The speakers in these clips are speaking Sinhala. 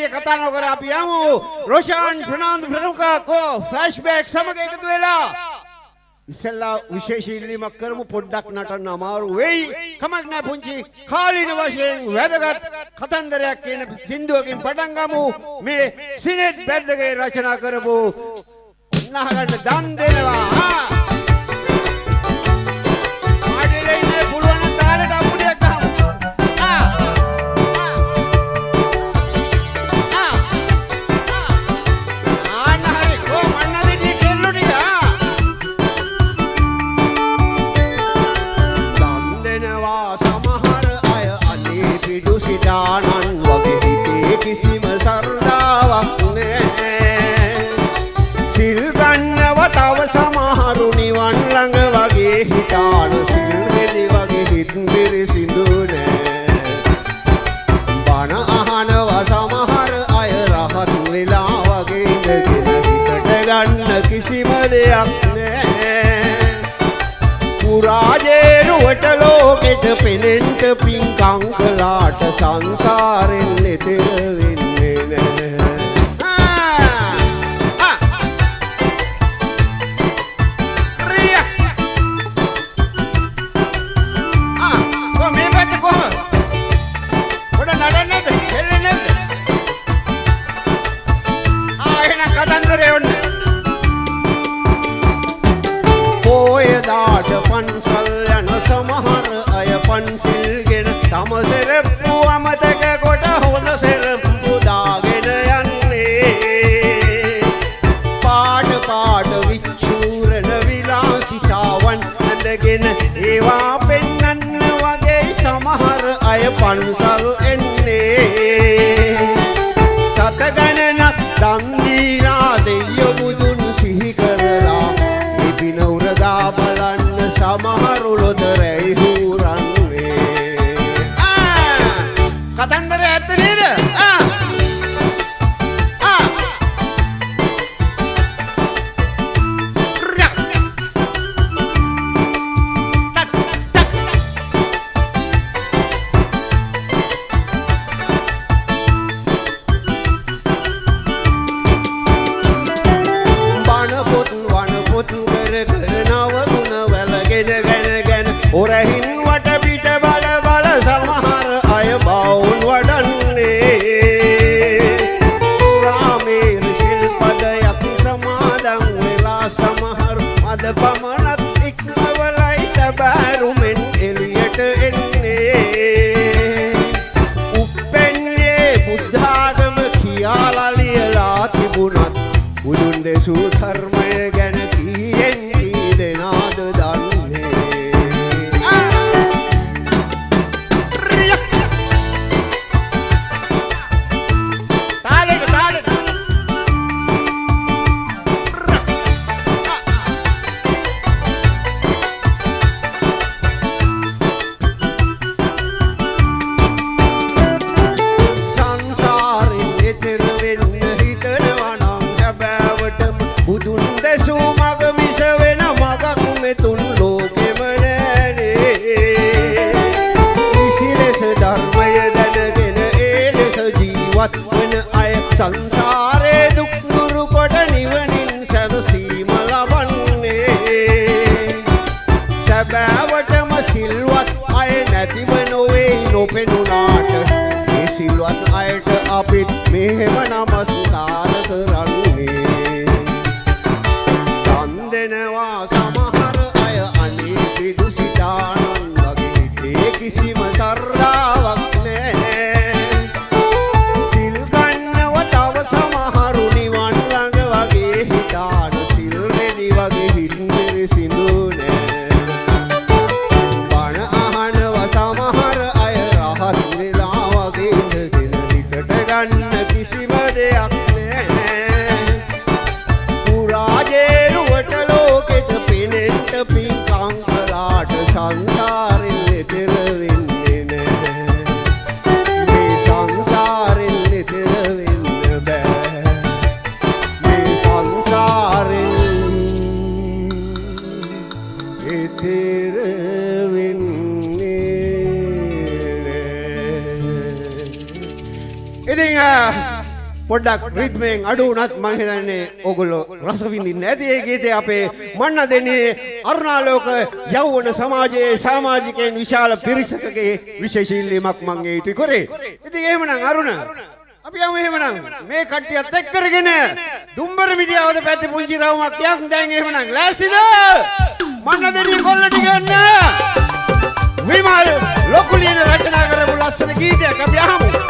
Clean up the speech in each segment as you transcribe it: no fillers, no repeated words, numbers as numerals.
වැඩි කතා නොකර අපි යමු රොෂාන් ෆර්නාන්ඩෝ ප්‍රමුඛ කෝ ෆ්ලෑෂ්බැක් සමග එකතු වෙලා ඉස්සෙල්ලා විශේෂ ඉල්ලීමක් කරමු පොඩ්ඩක් නටන්න අමාරු වෙයි කමක් නැහැ පුංචි කාලින වශයෙන් වැදගත් කතන්දරයක් කියන සින්දුවකින් පටන් ගමු මේ සිනෙත් බැද්දගේ රචනා කරපු නහගන්න දන් දෙනවා කිසිම සර්දාවක් නෑ සිල් ගන්නව තව සමහරු නිවන් ළඟ වගේ හිතාන සිල් වෙලි වගේ හිත පිරිසිදු නෑ බණ අහනවා සමහර අය රහත් වෙලා වගේ ඉඳගෙන හිතට ගන්න කිසිම දෙයක් නෑ පුරාජේරුවට ලෝකෙට පෙනෙන්ට පින්කම් කළාට සංසාරෙන් එතෙර වෙන්නේ නැහැ මේ පැත්ත කොහොමද පොඩ නඩන්නේ නැද්ද හෙල්ලෙන්නේ නැද්ද එහෙනම් කතන්දරේ ඔන්න පොයදාට පන්සල් යන සමහර අය පන්සිල්ගෙන තම සෙරප්පු අමතක කොට හොඳ සෙරප්පු දාගෙන යන්නේ පාට පාට විච්චූරන විලාසිතාවන් ඇඳගෙන ඒවා පෙන්නන්න වගේ සමහර අය පන්සල් එන්නේ සත ගණනක් දන් දීලා දෙයියෝ බුදුන් සිහි කරලා පින උරගා බලන්න සමහරු ලොතරැයි හූරන්නේ කතන්දරය ඇත්ත නේද ඔරහින් වට පිට බල බල සමහර අය බවුන් වඩන්නේ රාමේර ශිල්පදයක් සමාදන් වෙලා සමහර මද පමණක් ඉක්මවලයි තබාරුමෙන් එළියට එන්නේ උප්පෙන්නේ බුද්ධාගම කියාලා ලියලා තිබුණත් බුදුන් දෙසූ ධර්මය ගැන කීයෙන් කී දෙනාද දන්නේ බුදුන් දෙසූ මග මිස වෙන මගක් මෙතුන් ලෝකෙම නෑනේ නිසි ලෙස ධර්මය දැනගෙන ඒ ලෙස ජීවත් වන අය සංසාරේ දුක් දුරු කොට නිවනින් සැනසීම ලබන්නේ සැබෑවටම සිල්වත් අය නැතිව නොවේ නොපෙනුනාට ඒ සිල්වත් අයට අපිත් මෙහෙම නමස්කාර කරන්නේ දෙනවා සමහර අය අනේ පිදුසිතානන් වගේ හිතේ කිසිම සර්දාවක් නැහැ සිල් ගන්නව තව සමහරු නිවන් ළඟ වගේ හිතාන සිල් රෙදි වගේ හිත පිරිසිදු නැහැ බණ අහනව සමහර අය රහත් වෙලා වගේ ඉඳගෙන හිතට ගන්න කිසිම දෙයක් නැහැ පුරාජේරුවට පින්කම් කළාට සංසාරෙන් එතෙර වෙන්නේ නැහැ මේ සංසාරෙන් එතෙර වෙන්න බෑ මේ සංසාරෙන් එතෙර වෙන්නේ නැහැ ඉතින් පොඩ්ඩක් රිද්මෙන් අඩු වුණත් මම හිතන්නේ ඕගොල්ලෝ රස විඳින්න ඇති ඒ ගීතේ අපේ මන්න දෙන්නේ අරුණාලෝක යෞවන සමාජයේ සමාජිකයන් විශාල පිරිසකගේ විශේෂ ඉල්ලීමක් මම ඒ ඉටු කරේ. ඉතින් එහෙමනම් අරුණ අපි යමු එහෙමනම් මේ කට්ටියත් එක්ක කරගෙන දුම්බර මිඩියාවද පැත්තේ පුංචි රවුමක් යක් දැන් එහෙමනම් ලෑස්තිද? මන්න දෙන්නේ කොල්ලට ගන්න. විමල් ලොකුලියන රචනා කරපු ලස්සන ගීතයක් අපි අහමු.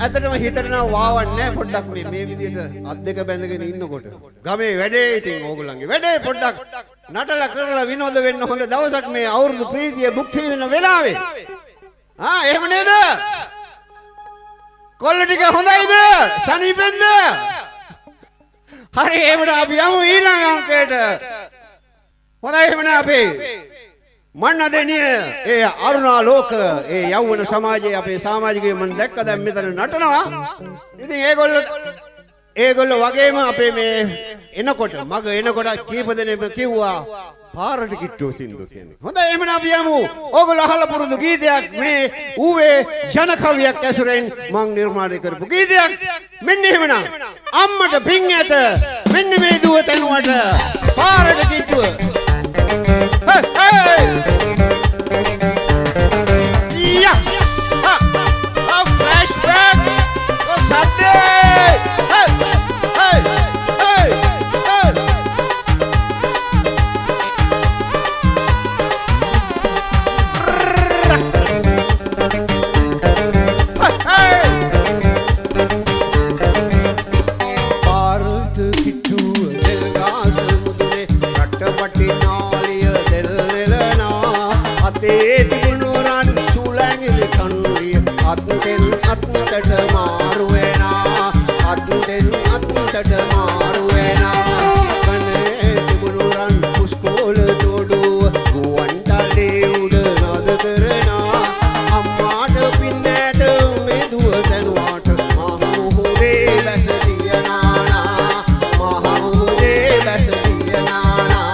ඇත්තටම හිතට නම් වාවන්නේ පොඩ්ඩක් මේ විදිහට අත් දෙක බැඳගෙන ඉන්නකොට ගමේ වැඩේ ඉතින් ඕගොල්ලන්ගේ වැඩේ පොඩ්ඩක් නටලා කරලා විනෝද වෙන්න හොඳ දවසක් මේ අවුරුදු ප්‍රීතිය භුක්ති විඳින වෙලාවේ එහෙම නේද කොල්ල ටික හොඳයිද සනීපෙන්ද හරි එහෙමද අපි යමු ඊළඟ අංකයට හොඳයි එහෙමනම් අපි මන්නදෙනිය ඒ අරුණාලෝක ඒ යෞවන සමාජයේ අපේ සමාජිකයෝ මම දැක්ක දැන් මෙතන නටනවා. ඉතින් ඒගොල්ලෝ වගේම අපේ මේ එනකොට මග එනකොට කීප දෙනෙක් කිව්වා පාරට කිට්ටෝ සින්දු කියන්නේ. හොඳයි එහෙනම් අපි යමු. ඕගොල්ලෝ අහලා පුරුදු ගීතයක් මේ ඌවේ ජන කවියක් ඇසුරෙන් මම නිර්මාණය කරපු ගීතයක්. මෙන්න එහෙමනම් අම්මට පිං ඇත මෙන්න මේ දුව තනුවට පාරට කිට්ටුව. Hey, hey! Yeah! A flashback! What's happening? Hey! Hey! Hey! Hey! Hey! Parut kittu delgas mudure rattapatti naaliya තිබුණුරන් සුලැඟිලි කන්විය අත්ෙන් අත්ට මාරු වෙනා අත්ෙන් අත්ට මාරු වෙනා කනේ තිබුණුරන් පුස්කෝල දොඩුව ගුවන්ටලේ උඩ නද කරනා අම්මාට පින්නට මේ දුව දනුවාට මහමුහුදේ බැස තියනානා මහමුහුදේ බැස තියනානා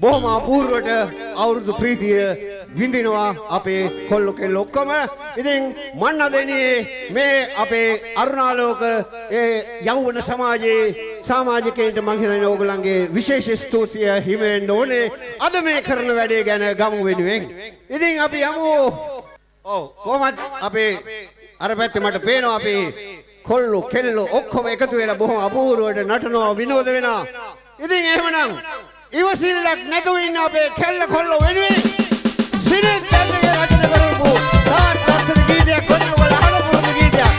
බොහොම අපූර්වට අවුරුදු ප්‍රීතිය විඳිනවා අපේ කොල්ලෝ කෙල්ලෝ ඔක්කොම. ඉතින් මන්නදෙනියේ මේ අපේ අරුණාලෝක ඒ යෞවන සමාජයේ සමාජිකයන්ට මම හිතන්නේ ඕගොල්ලන්ගේ විශේෂ ස්තුතිය හිමි වෙන්න ඕනේ අද මේ කරන වැඩේ ගැන ගමු වෙනුවෙන්. ඉතින් අපි යමු. ඔව් කොහොමද අපේ අර පැත්තේ මට පේනවා අපේ කොල්ලෝ කෙල්ලෝ ඔක්කොම එකතු වෙලා බොහොම අපූර්වට නටනවා විනෝද වෙනවා. ඉතින් එහෙමනම් ඉවසිල්ලක් නැතුව ඉන්න අපේ කෙල්ල කොල්ලෝ වෙනුවෙන් සිරිත් දැන්ගේ රචන කරපු තාත් රසන ගීතයක් කොන්න වල අහලා පුරුදු ගීතයක්.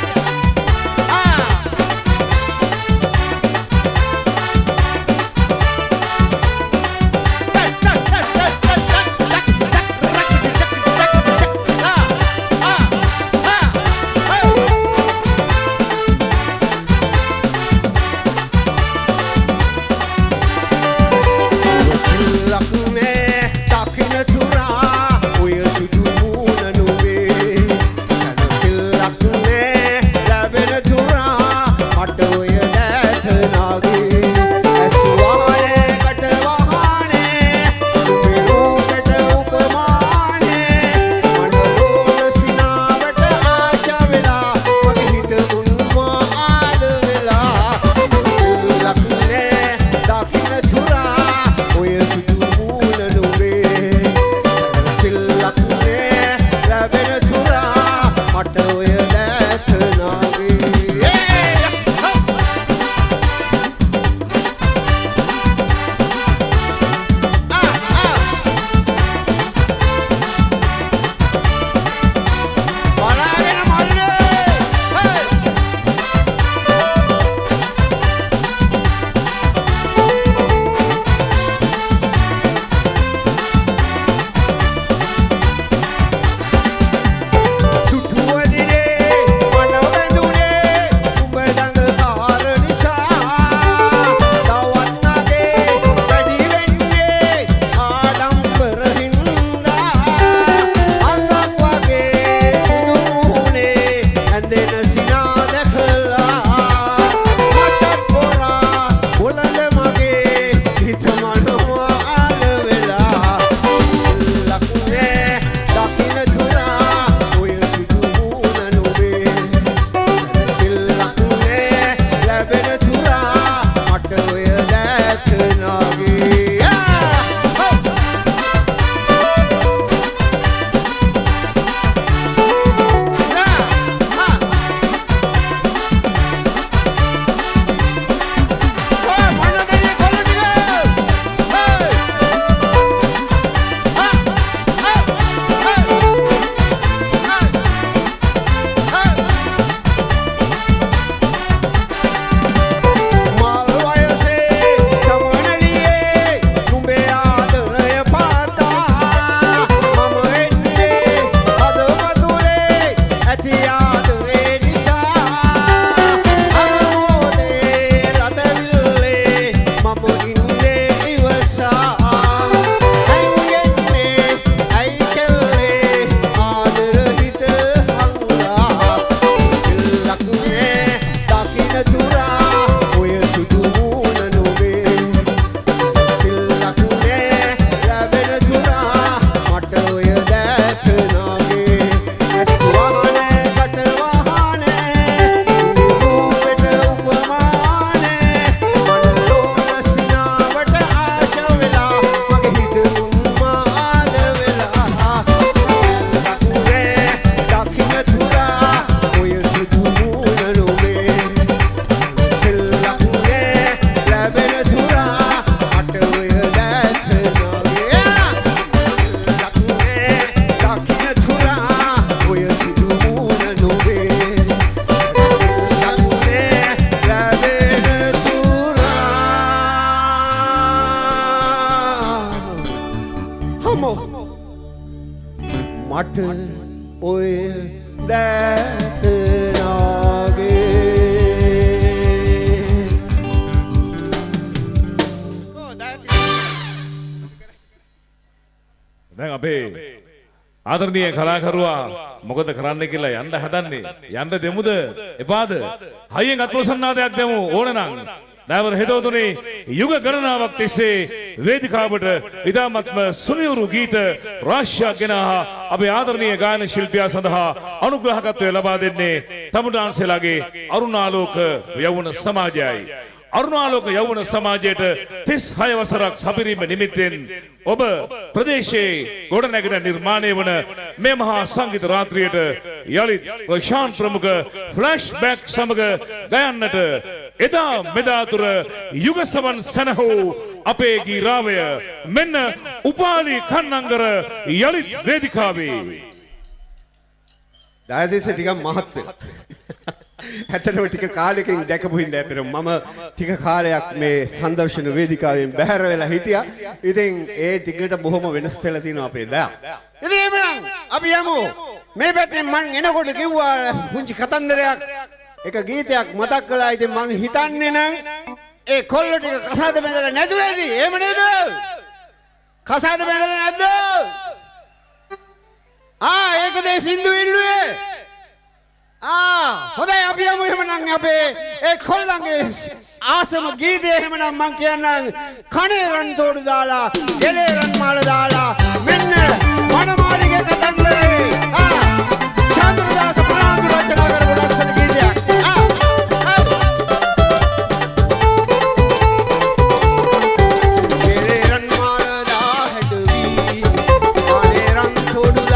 හමෝ මට ඔය දැත දැන් අපේ ආදරණීය කලාකරුවා මොකද කරන්න කියලා යන්න හදන්නේ යන්න දෙමුද එපාද හයියෙන් අත්වසන්නාදයක් දෙමු ඕනනම් දයවර හෙදවතුනේ යුග ගණනාවක් තිස්සේ වේදිකාවට ඉතාමත්ම සුනියුරු ගීත රාශියක් ගෙන අපේ ආදරණීය ගායන ශිල්පියා සඳහා අනුග්‍රහකත්වය ලබා දෙන්නේ තමුන්නාන්සේලාගේ අරුණාලෝක යෞවන සමාජයයි අරුණාලෝක යෞවන සමාජයට 36 වසරක් සපිරීම නිමිත්තෙන් ඔබ ප්‍රදේශයේ ගොඩනැගෙන නිර්මාණය වන මේ මහා සංගීත රාත්‍රියට යලිත් රොෂාන් ප්‍රමුඛ ෆ්ලෑෂ්බැක් සමග ගයන්නට එදා මෙදා තුර යුග සමන් සනහෝ අපේ ගීරාවය මෙන්න උපාලි කන්නංගර යලිත් වේදිකාවේ දායදේශ ටිකක් මහත් වෙලා ඇත්තටම ටික කාලෙකින් දැකපු හින්දා ඇත්තටම මම ටික කාලයක් මේ සංදර්ශන වේදිකාවෙන් බැහැර වෙලා හිටියා. ඉතින් ඒ ටිකට බොහොම වෙනස් වෙලා තියෙනවා අපේ දා. ඉතින් එමනම් අපි යමු. මේ පැත්තෙන් මං එනකොට කිව්වා පුංචි කතන්දරයක්. එක ගීතයක් මතක් කළා. ඉතින් මං හිතන්නේ නම් ඒ කොල්ල ටික කසාද බැඳලා නැතුවේද? එහෙම නේද? කසාද බැඳලා නැද්ද? ඒකද සින්දු ඉල්ලුවේ. හොඳයි අපි යමු එහෙමනම් අපේ ඒ කොල්ලන්ගේ ආසම ගීතය එහෙමනම් මං කියන්නම් කනේ රන් තෝඩු දාලා ගෙලේ රන් මාල දාලා මෙන්න වනමාලිගේ කතන්දරේ චන්ද්‍රදාස ප්‍රනාන්දු රචනා කරපු ලස්සන ගීතයක් ගෙලේ රන් මාල දා හැඩවි කනේ රන් තෝඩු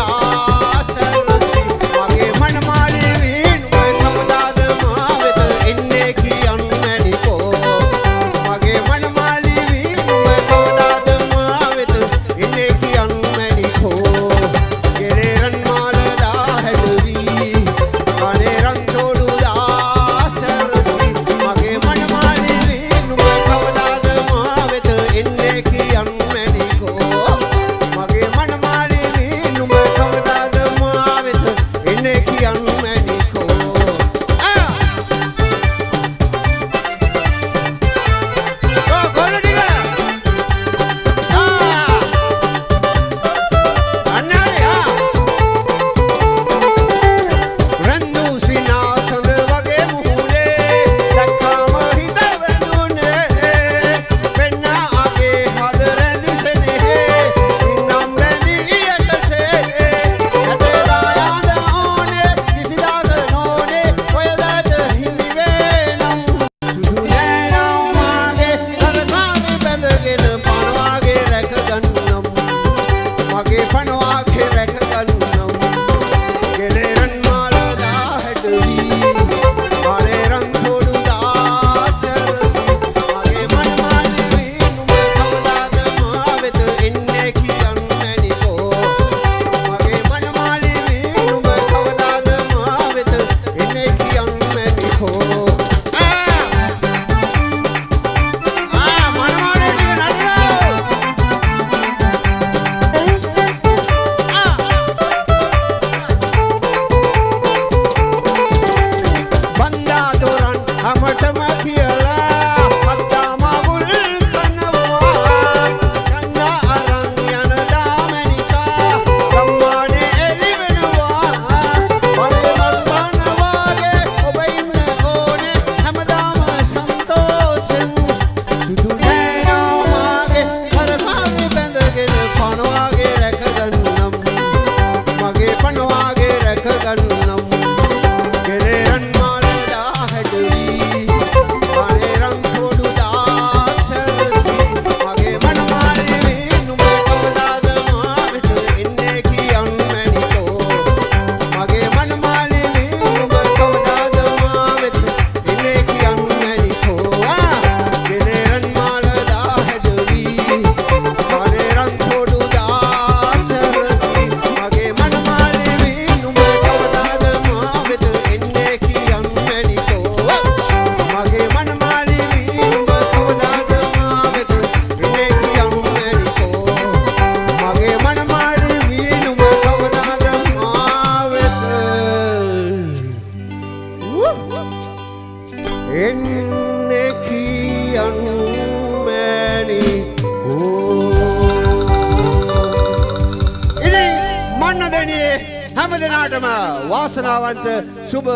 හැම දිනාටම වාසනාවන්ත සුබ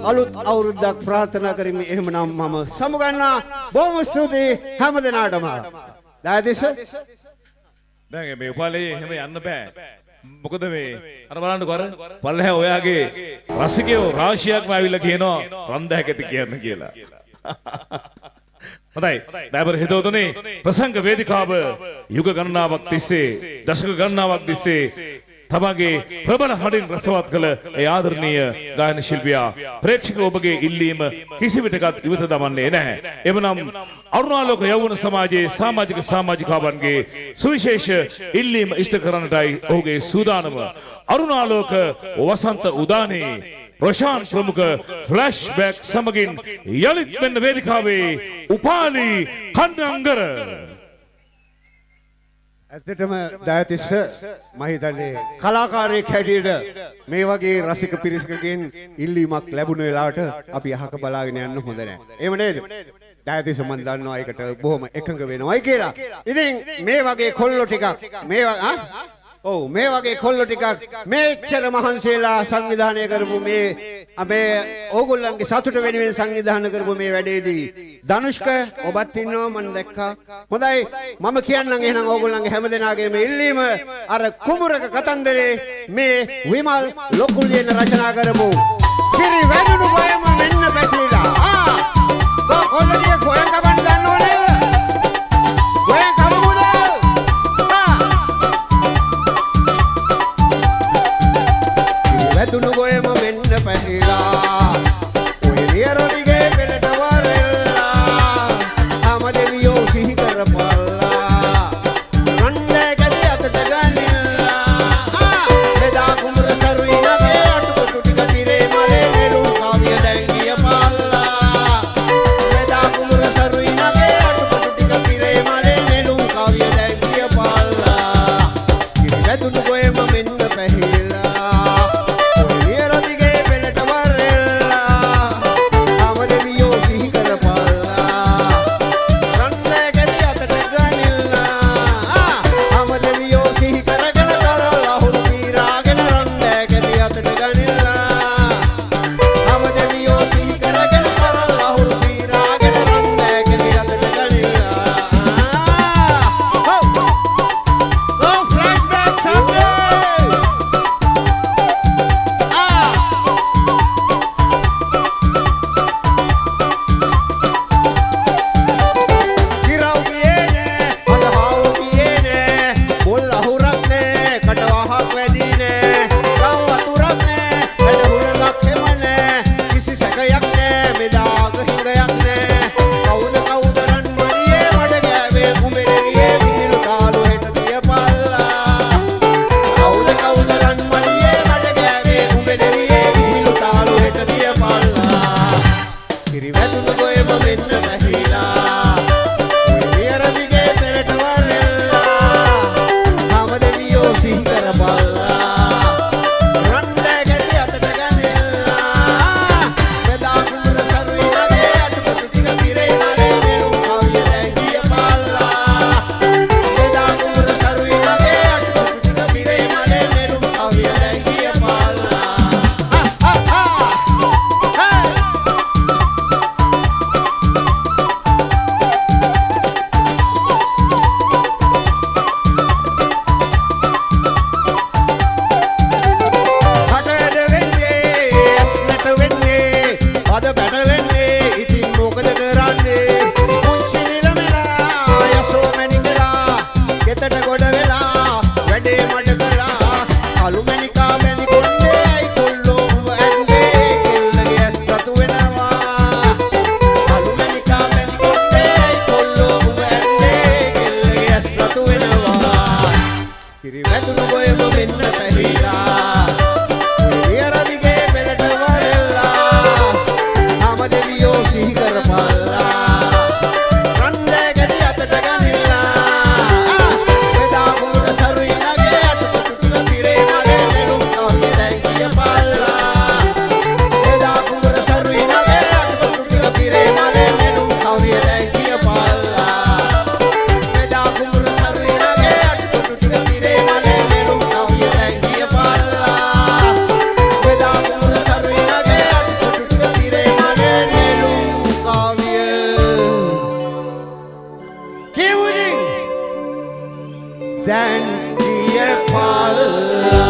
අලුත් අවුරුද්දක් ප්‍රාර්ථනා කරමි. එහෙමනම් මම සමුගන්නවා. බොහොම ස්තුතියි හැම දිනාටම. දායතිස්ස දැන් මේ උපාලේ එහෙම යන්න බෑ. මොකද මේ අර බලන්නකෝ අර පල්ලෙහා ඔයාගේ රසිකයෝ රාශියක්ම ඇවිල්ලා කියනවා රන්දැක ඇති කියන්න කියලා. හොඳයි. ඩ්‍රයිවර් හිතවතුනි ප්‍රසංග වේදිකාව යුග ගණනාවක් තිස්සේ දශක ගණනාවක් තිස්සේ තමගේ ප්‍රබල හඬින් රසවත් කළ ඒ ආදරණීය ගායන ශිල්පියා ප්‍රේක්ෂක ඔබගේ ඉල්ලීම කිසිවිටකත් ඉවත දමන්නේ නැහැ. එවනම් අරුණාලෝක යෞවන සමාජයේ සමාජික සමාජිකාවන්ගේ සුවිශේෂ ඉල්ලීම ඉෂ්ට කරන්නටයි ඔහුගේ සූදානම. අරුණාලෝක වසන්ත උදානේ රොෂාන් ප්‍රමුඛ ෆ්ලෑෂ්බැක් සමගින් යලිත් මෙන්න වේදිකාවේ උපාලි කන්නංගර. ඇත්තටම දායතිස්ස මම හිතන්නේ කලාකාරයෙක් හැටියට මේ වගේ රසික පිරිසකගෙන් ඉල්ලීමක් ලැබුණ වෙලාවට අපි අහක බලාගෙන යන්න හොඳ නැහැ. එහෙම නේද? දායතිස්ස මම දන්නවා ඒකට බොහොම එකඟ වෙනවයි කියලා. ඉතින් මේ වගේ කොල්ලෝ ටිකක් මේ වගේ කොල්ලෝ ටිකක් මේච්චර මහන්සියලා සංවිධානය කරපු මේ ඕගොල්ලන්ගේ සතුට වෙනුවෙන් සංවිධානය කරපු මේ වැඩේදී ධනුෂ්ක ඔබත් ඉන්නවා මම දැක්කා. හොඳයි මම කියන්නම් එහෙනම් ඕගොල්ලන්ගේ හැමදෙනාගේ මේ ඉල්ලීම අර කුඹුරක කතන්දරේ මේ විමල් ලොකුලියන රචනා කරපු කිරි වැදුණු ගොයම මෙන්න පැතිලා. කොල්ලනිය ගොයන් කපන්න දන්නෝ නේද? ගොයන් කපමුද? වැදුණු ගොයම මෙන්න පැතිලා. ඔය නියරොදිගේ පෙළට වරෙල්ලා. ආම දෙවියෝ සිහි කරපල්ලා. රණ්ඩේ කැදී අතට ගනිල්ලා. එදා කුඹුර සරුයි නගේ අටකොටු ටික පිරේ මලේ නෙළුම් කාවිය දැන් ගියපල්ලා. එදා කුඹුර සරුයි නගේ අටකොටු ටික පිරේ මලේ නෙළුම් කාවිය දැන් ගියපල්ලා. කිරි වැදුණු ගොයම මෙන්න පැහිලා. ඔය නියරොදිගේ පෙළට වරෙල්ලා. ආම දෙවියෝ සිහි කරපල්ලා. රණ්ඩේ කැදී අතට ගනිල්ලා. ආම දෙවියෝ සිහි කරගෙන කරලා හුරු පීරාගෙන රණ්ඩේ කැදී අතට ගනිල්ලා. ආම දෙවියෝ සිහි කරගෙන කරලා හුරු පීරාගෙන රණ්ඩේ කැදී අතට ගනිල්ලා. Go flashback Sunday! කිරව් ගියේනේ අදහාව ගියේනේ මුල් අහුරක්නේ කටවහක් වැදීනේ ගම් වතුරක්නේ වැඩ හුලඟක් හෙමනේ කිසි සැකයක් නෑ මෙදාග හිඟයක් නෑ කවුද රන්මණියේ මඩ ගෑවේ කුඹෙරියේ විහිළු කාලු හෙට තියපල්ලා කවුද රන්මණියේ මඩ ගෑවේ කුඹෙරියේ විහිළු කාලු හෙට තියපල්ලා කිරි වැදුණු ගොයම මෙන්න පැහිලා. ඔය නියරදිගේ පෙරට වරෙල්ලා. ආම දෙවියෝ සිහි කරපල්ලා. රණ්ඩේ කැදී අතට ගනිල්ලා. මෙදා කුඹුර සරුයි නගේ අටකොටු ටික පිරේ මලේ නෙළුම් කාවිය දැන් ගියපල්ලා. මෙදා කුඹුර සරුයි නගේ අටකොටු ටික පිරේ මලේ නෙළුම් කාවිය දැන් ගියපල්ලා. හටද වෙන්නේ ඇස්නට වෙන්නේ අද බැට වෙන්නේ ඉතින් මොකද කරන්නේ පුංචි නිලමෙලා යසෝ මැණිකලා ගෙතට ගොඩ වෙලා වැඩේ මඩ කළා අලු මැණිකා බැඳි කොණ්ඩේ ඇයි කොල්ලෝ ඇඟේ කෙල්ලගේ ඇස් රතු වෙනවා අලු මැණිකා බැඳි කොණ්ඩේ ඇයි කොල්ලෝ ඇඟේ කෙල්ලගේ ඇස් රතු වෙනවා කිරි වැදුණු ගොයම මෙන්න පැහිලා. නියරදිගේ පෙළට වරෙල්ලා. ආම දෙවියෝ සිහි කරපල්ලා. රණ්ඩේ කැදී අතට ගනිල්ලා. එදා කුඹුර සරුයි නගේ අටකොටු ටික පිරේ මලේ නෙළුම් කාවිය දැන් ගියපල්ලා. එදා කුඹුර සරුයි නගේ අටකොටු ටික පිරේ මලේ නෙළුම් කාවිය දැන් ගියපල්ලා. එදා කුඹුර සරුයි නගේ අටකොටු ටික පිරේ මලේ නෙළුම් කාවිය දැන් ගියපල්ලා. දැන් දිය පල්ලා